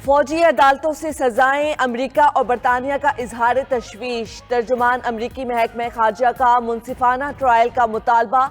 فوجی عدالتوں سے سزائیں، امریکہ اور برطانیہ کا اظہار تشویش۔ ترجمان امریکی محکمہ خارجہ کا منصفانہ ٹرائل کا مطالبہ۔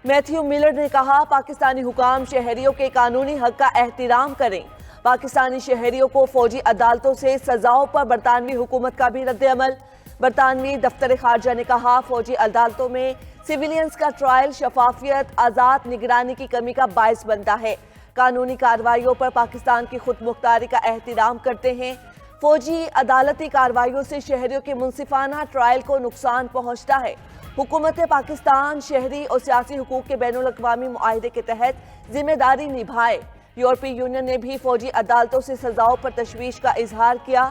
میتھیو میلر نے کہا، پاکستانی حکام شہریوں کے قانونی حق کا احترام کریں۔ پاکستانی شہریوں کو فوجی عدالتوں سے سزاؤں پر برطانوی حکومت کا بھی رد عمل۔ برطانوی دفتر خارجہ نے کہا، فوجی عدالتوں میں سویلینز کا ٹرائل شفافیت، آزاد نگرانی کی کمی کا باعث بنتا ہے۔ قانونی کارروائیوں پر پاکستان کی خود مختاری کا احترام کرتے ہیں۔ فوجی عدالتی کارروائیوں سے شہریوں کے منصفانہ ٹرائل کو نقصان پہنچتا ہے۔ حکومت پاکستان شہری اور سیاسی حقوق کے بین الاقوامی معاہدے کے تحت ذمہ داری نبھائے۔ یورپی یونین نے بھی فوجی عدالتوں سے سزاؤں پر تشویش کا اظہار کیا۔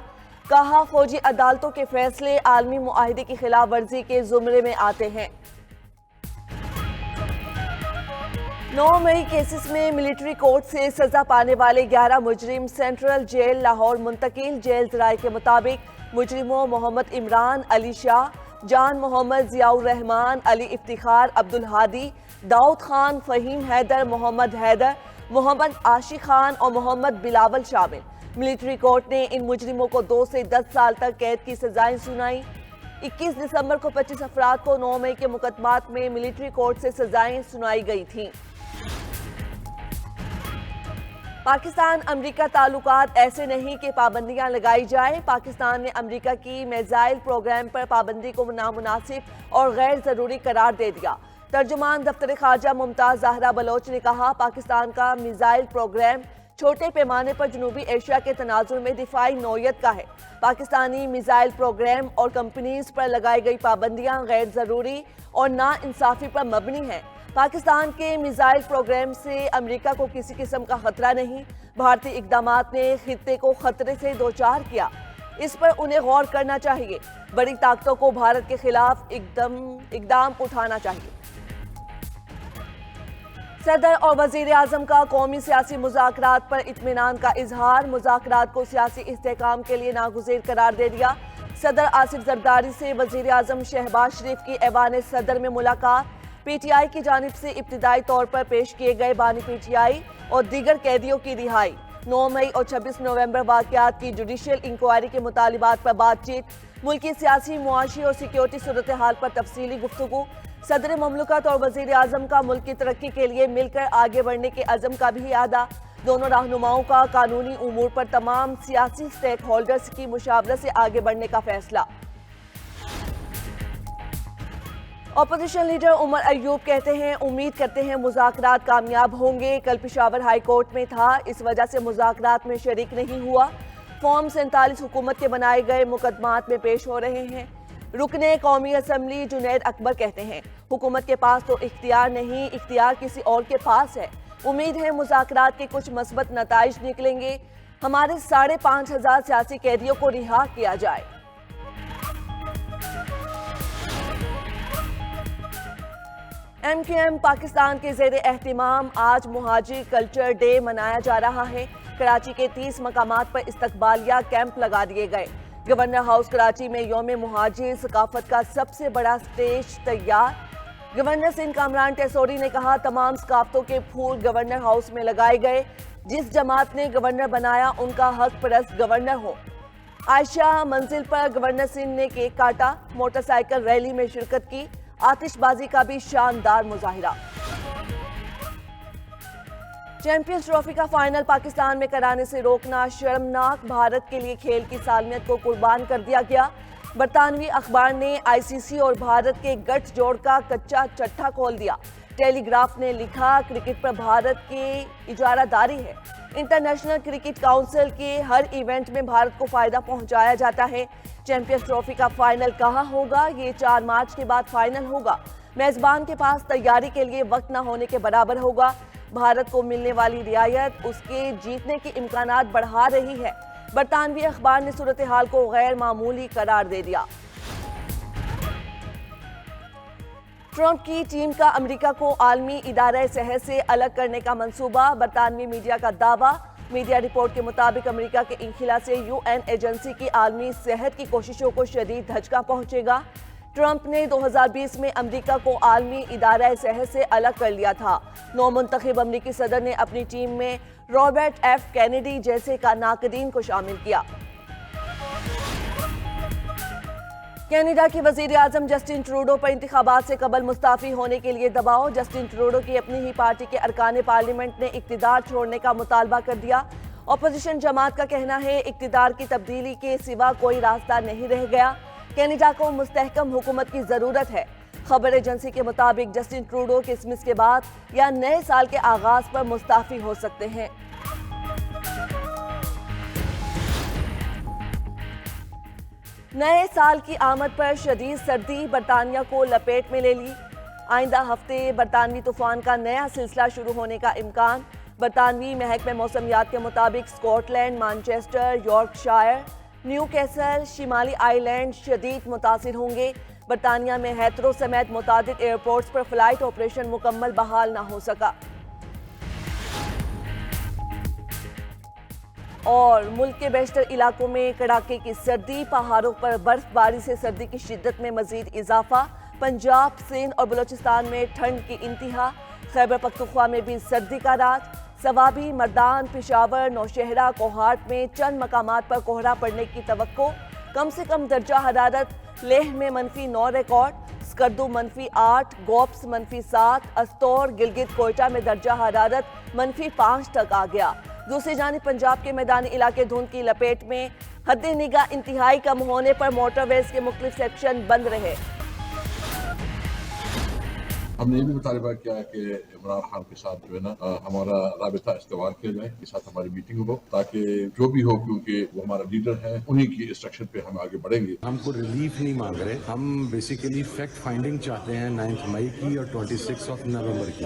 کہا، فوجی عدالتوں کے فیصلے عالمی معاہدے کی خلاف ورزی کے زمرے میں آتے ہیں۔ 9 مئی کیسز میں ملٹری کورٹ سے سزا پانے والے 11 مجرم سینٹرل جیل لاہور منتقل۔ جیل ذرائع کے مطابق مجرموں محمد عمران، علی شاہ، جان محمد، ضیاء الرحمان، علی افتخار، عبدالہادی، داؤد خان، فہیم حیدر، محمد حیدر، محمد عاشق خان اور محمد بلاول شامل۔ ملٹری کورٹ نے ان مجرموں کو 2 سے 10 سال تک قید کی سزائیں سنائیں۔ 21 دسمبر کو 25 افراد کو 9 مئی کے مقدمات میں ملٹری کورٹ سے سزائیں سنائی گئی تھیں۔ پاکستان امریکہ تعلقات ایسے نہیں کہ پابندیاں لگائی جائیں۔ پاکستان نے امریکہ کی میزائل پروگرام پر پابندی کو نامناسب اور غیر ضروری قرار دے دیا۔ ترجمان دفتر خارجہ ممتاز زہرا بلوچ نے کہا، پاکستان کا میزائل پروگرام چھوٹے پیمانے پر جنوبی ایشیا کے تناظر میں دفاعی نوعیت کا ہے۔ پاکستانی میزائل پروگرام اور کمپنیز پر لگائی گئی پابندیاں غیر ضروری اور ناانصافی پر مبنی ہیں۔ پاکستان کے میزائل پروگرام سے امریکہ کو کسی قسم کا خطرہ نہیں۔ بھارتی اقدامات نے خطے کو خطرے سے دوچار کیا، اس پر انہیں غور کرنا چاہیے۔ بڑی طاقتوں کو بھارت کے خلاف اقدام اٹھانا چاہیے۔ صدر اور وزیر اعظم کا قومی سیاسی مذاکرات پر اطمینان کا اظہار۔ مذاکرات کو سیاسی استحکام کے لیے ناگزیر قرار دے دیا۔ صدر آصف زرداری سے وزیر اعظم شہباز شریف کی ایوان صدر میں ملاقات۔ پی ٹی آئی کی جانب سے ابتدائی طور پر پیش کیے گئے بانی پی ٹی آئی اور دیگر قیدیوں کی رہائی۔ 9 مئی اور 26 نومبر واقعات کی جوڈیشل انکوائری کے مطالبات پر بات چیت۔ ملکی سیاسی، معاشی اور سیکیورٹی صورتحال پر تفصیلی گفتگو۔ صدر مملکت اور وزیر اعظم کا ملک کی ترقی کے لیے مل کر آگے بڑھنے کے عزم کا بھی اعادہ۔ دونوں رہنماؤں کا قانونی امور پر تمام سیاسی سٹیک ہولڈرز کی مشاورت سے آگے بڑھنے کا فیصلہ۔ اپوزیشن لیڈر عمر ایوب کہتے ہیں، امید کرتے ہیں مذاکرات کامیاب ہوں گے۔ کل پشاور ہائی کورٹ میں تھا، اس وجہ سے مذاکرات میں شریک نہیں ہوا۔ فارم 47 حکومت کے بنائے گئے مقدمات میں پیش ہو رہے ہیں۔ رکن قومی اسمبلی جنید اکبر کہتے ہیں، حکومت کے پاس تو اختیار نہیں، اختیار کسی اور کے پاس ہے۔ امید ہے مذاکرات کے کچھ مثبت نتائج نکلیں گے۔ ہمارے 5,500 سیاسی قیدیوں کو رہا کیا جائے۔ ایم کیو ایم پاکستان کے زیر اہتمام آج مہاجر کلچر ڈے منایا جا رہا ہے۔ کراچی کے 30 مقامات پر استقبالیہ کیمپ لگا دیے گئے۔ گورنر ہاؤس کراچی میں یوم مہاجر ثقافت کا سب سے بڑا سٹیج تیار۔ گورنر سندھ کامران ٹیسوری نے کہا، تمام ثقافتوں کے پھول گورنر ہاؤس میں لگائے گئے۔ جس جماعت نے گورنر بنایا ان کا حق پرست گورنر ہو۔ عائشہ منزل پر گورنر سندھ نے کیک کاٹا، موٹر سائیکل ریلی میں شرکت کی، آتش بازی کا بھی شاندار مظاہرہ۔ چیمپئنز ٹرافی کا فائنل پاکستان میں کرانے سے روکنا شرمناک، بھارت کے لیے کھیل کی سالمیت کو قربان کر دیا گیا۔ برطانوی اخبار نے آئی سی سی اور بھارت کے گٹھ جوڑ کا کچا چٹھا کھول دیا۔ ٹیلی گراف نے لکھا، کرکٹ پر بھارت کی اجارہ داری ہے۔ انٹرنیشنل کرکٹ کونسل کے ہر ایونٹ میں بھارت کو فائدہ پہنچایا جاتا ہے۔ چیمپئنز ٹرافی کا فائنل کہاں ہوگا؟ یہ 4 مارچ کے بعد فائنل ہوگا۔ میزبان کے پاس تیاری کے لیے وقت نہ ہونے کے برابر ہوگا۔ بھارت کو ملنے والی رعایت اس کے جیتنے کے امکانات بڑھا رہی ہے۔ برطانوی اخبار نے صورتحال کو غیر معمولی قرار دے دیا۔ ٹرمپ کی ٹیم کا امریکہ کو عالمی ادارہ صحت سے الگ کرنے کا منصوبہ۔ برطانوی میڈیا کا دعویٰ۔ میڈیا رپورٹ کے مطابق امریکہ کے انخلا سے یو این ایجنسی کی عالمی صحت کی کوششوں کو شدید دھچکا پہنچے گا۔ ट्रंप ने 2020 में अमेरिका को आलमी इदारा सेहत से अलग कर लिया था। नौमुंतखब अमेरिकी सदर ने अपनी टीम में रॉबर्ट एफ कैनेडी जैसे नाकदीन को शामिल किया। कनाडा के वजीर आजम जस्टिन ट्रूडो पर इंतखाबात से कबल मुस्ताफी होने के लिए दबाव। जस्टिन ट्रूडो की अपनी ही पार्टी के अरकान पार्लियामेंट ने इक्तिदार छोड़ने का मुतालबा कर दिया। अपोजिशन जमात का कहना है इक्तिदार की तब्दीली के सिवा कोई रास्ता नहीं रह गया। कनाडा को मुस्तहकम हुकूमत की जरूरत है। खबर एजेंसी के मुताबिक जस्टिन ट्रूडो क्रिसमस के बाद या नए साल के आगाज पर मुस्ताफी हो सकते हैं। नए साल की आमद पर शदीद सर्दी बरतानिया को लपेट में ले ली। आइंदा हफ्ते बरतानवी तूफान का नया सिलसिला शुरू होने का इम्कान। बरतानवी महकमे मौसमियात के मुताबिक Scotland, Manchester, Yorkshire, Newcastle, शिमाली आइलैंड शदीद मुतासिर होंगे। बरतानिया में हैथरो समेत मुतादिद एयरपोर्ट्स पर फ्लाइट ऑपरेशन मुकम्मल बहाल ना हो सका। और मुल्क के बेशतर इलाकों में कड़ाके की सर्दी, पहाड़ों पर बर्फबारी से सर्दी की शिद्दत में मजीद इजाफा। पंजाब, सिंध और बलूचिस्तान में ठंड की इंतहा। खैबर पख्तूनख्वा में भी सर्दी का राज। सवाबी, मर्दान, पेशावर, नौशहरा, कोहाट में चंद मकामात पर कोहरा पड़ने की तवक्को। कम से कम दर्जा हरारत लेह में -9 रिकॉर्ड, स्कर्दू -8, गोप्स -7, अस्तौर, गिलगित, कोयटा में दर्जा हरारत -5 तक आ गया। दूसरी जानिब पंजाब के मैदानी इलाके धुंध की लपेट में। हद निगाह इंतहाई कम होने पर मोटरवेज के मुख्तलिफ सेक्शन बंद रहे। हमने ये भी मुतालबा किया कि इमरान खान के साथ जो है ना हमारा राबिता इस्तेमाल किया जाए, के साथ हमारी मीटिंग हो, ताकि जो भी हो, क्योंकि वो हमारा लीडर है, उन्हीं की इंस्ट्रक्शन पे हम आगे बढ़ेंगे। हमको रिलीफ नहीं मांग रहे, हम बेसिकली फैक्ट फाइंडिंग चाहते हैं 9 मई की और 26 नवंबर की।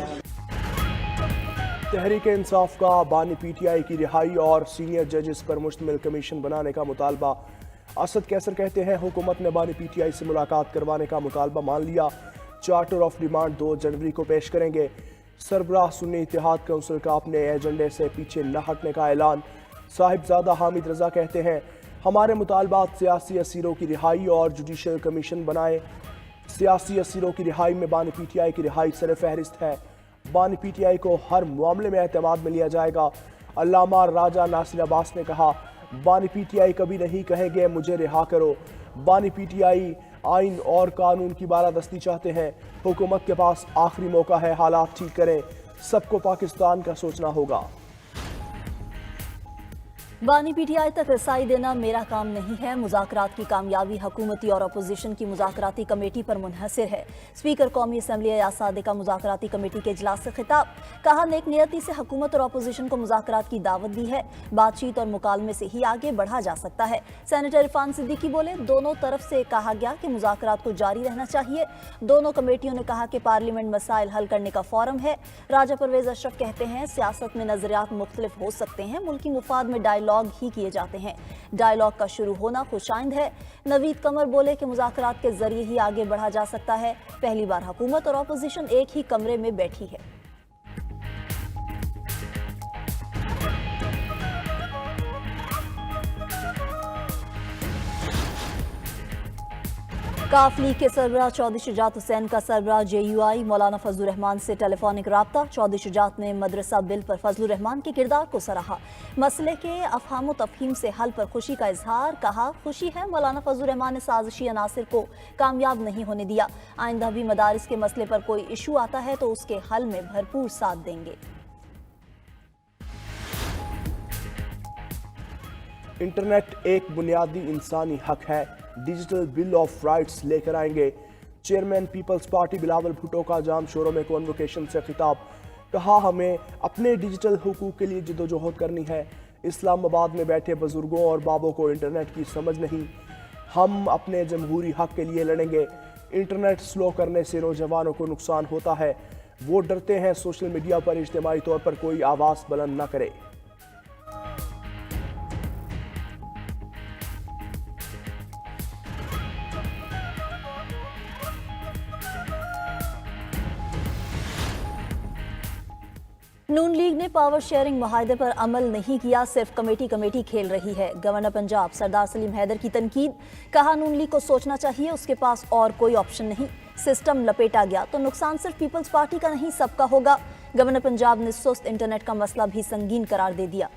तहरीक इंसाफ का बानी पीटीआई की रिहाई और सीनियर जजेस पर मुश्तमिल कमीशन बनाने का मुतालबा। असद कैसर कहते हैं हुकूमत ने बानी पीटीआई से मुलाकात करवाने का मुतालबा मान लिया। चार्टर ऑफ डिमांड 2 जनवरी को पेश करेंगे। सरबराह सुन्नी इत्तेहाद कौंसिल का अपने एजेंडे से पीछे न हटने का ऐलान। साहिबजादा हामिद रजा कहते हैं हमारे मुतालबात सियासी असीरों की रिहाई और जुडिशल कमीशन बनाए। सियासी असीरों की रिहाई में बानी पीटीआई की रिहाई सर फहरिस्त है। बानी पीटीआई को हर मामले में एतमाद में लिया जाएगा। अल्लामा राजा नासिर अब्बास ने कहा बानी पीटीआई कभी नहीं कहेंगे मुझे रिहा करो। बानी पीटीआई आइन और कानून की बालादस्ती चाहते हैं। हुकूमत के पास आखिरी मौका है, हालात ठीक करें। सबको पाकिस्तान का सोचना होगा। बानी पीटीआई तक रसाई देना मेरा काम नहीं है। मुज़ाकरात की कामयाबी हुकूमती और अपोजिशन की मुज़ाकराती कमेटी पर मुनहसर है। स्पीकर कौमी असम्बली अयाज सादिका मुज़ाकराती कमेटी के इजलास से खिताब। कहा नेक नियति से हुकूमत और अपोजिशन को मुज़ाकरात की दावत दी है। बातचीत और मुकालमे से ही आगे बढ़ा जा सकता है। सेनेटर इरफान सिद्दीकी बोले दोनों तरफ से कहा गया कि मुज़ाकरात को जारी रहना चाहिए। दोनों कमेटियों ने कहा कि पार्लियामेंट मसाइल हल करने का फोरम है। राजा परवेज अशरफ कहते हैं सियासत में नजरियात मुख्तलिफ हो सकते हैं, मुल्की मुफाद में डायलॉग ही किए जाते हैं। डायलॉग का शुरू होना खुशाइंद है। नवीद कमर बोले कि मुज़ाकरात के जरिए ही आगे बढ़ा जा सकता है। पहली बार हुकूमत और अपोजिशन एक ही कमरे में बैठी है। काफ लीग के सरबराह चौधरी शुजात हुसैन का सरबराह JUI मौलाना फजलुर रहमान से टेलीफोनिक राब्ता। चौधरी शुजात ने मदरसा बिल पर फजलुर रहमान के किरदार को सराहा। मसले के अफहाम तफहीम से हल पर खुशी का इजहार। कहा खुशी है मौलाना फजलुर रहमान ने साजिशी अनासिर को कामयाब नहीं होने दिया। आइंदा भी मदारिस के मसले पर कोई इशू आता है तो उसके हल में भरपूर साथ देंगे। इंटरनेट एक बुनियादी इंसानी हक है। डिजिटल बिल ऑफ राइट्स लेकर आएंगे। Chairman Peoples Party Bilawal Bhutto का जाम शोरों में कॉन्वोकेशन से खिताब। कहा हमें अपने डिजिटल हुकूक के लिए जद्दोजहद करनी है। इस्लामाबाद में बैठे बुजुर्गों और बाबों को इंटरनेट की समझ नहीं। हम अपने जमहूरी हक के लिए लड़ेंगे। इंटरनेट स्लो करने से नौजवानों को नुकसान होता है। वो डरते हैं सोशल मीडिया पर इज्तिमाई तौर पर कोई आवाज़ बुलंद न करे। नून लीग ने पावर शेयरिंग मुआहदे पर अमल नहीं किया, सिर्फ कमेटी खेल रही है। गवर्नर पंजाब सरदार सलीम हैदर की तनकीद, कहा नून लीग को सोचना चाहिए, उसके पास और कोई ऑप्शन नहीं। सिस्टम लपेटा गया तो नुकसान सिर्फ पीपल्स पार्टी का नहीं सबका होगा। गवर्नर पंजाब ने सुस्त इंटरनेट का मसला भी संगीन करार दे दिया।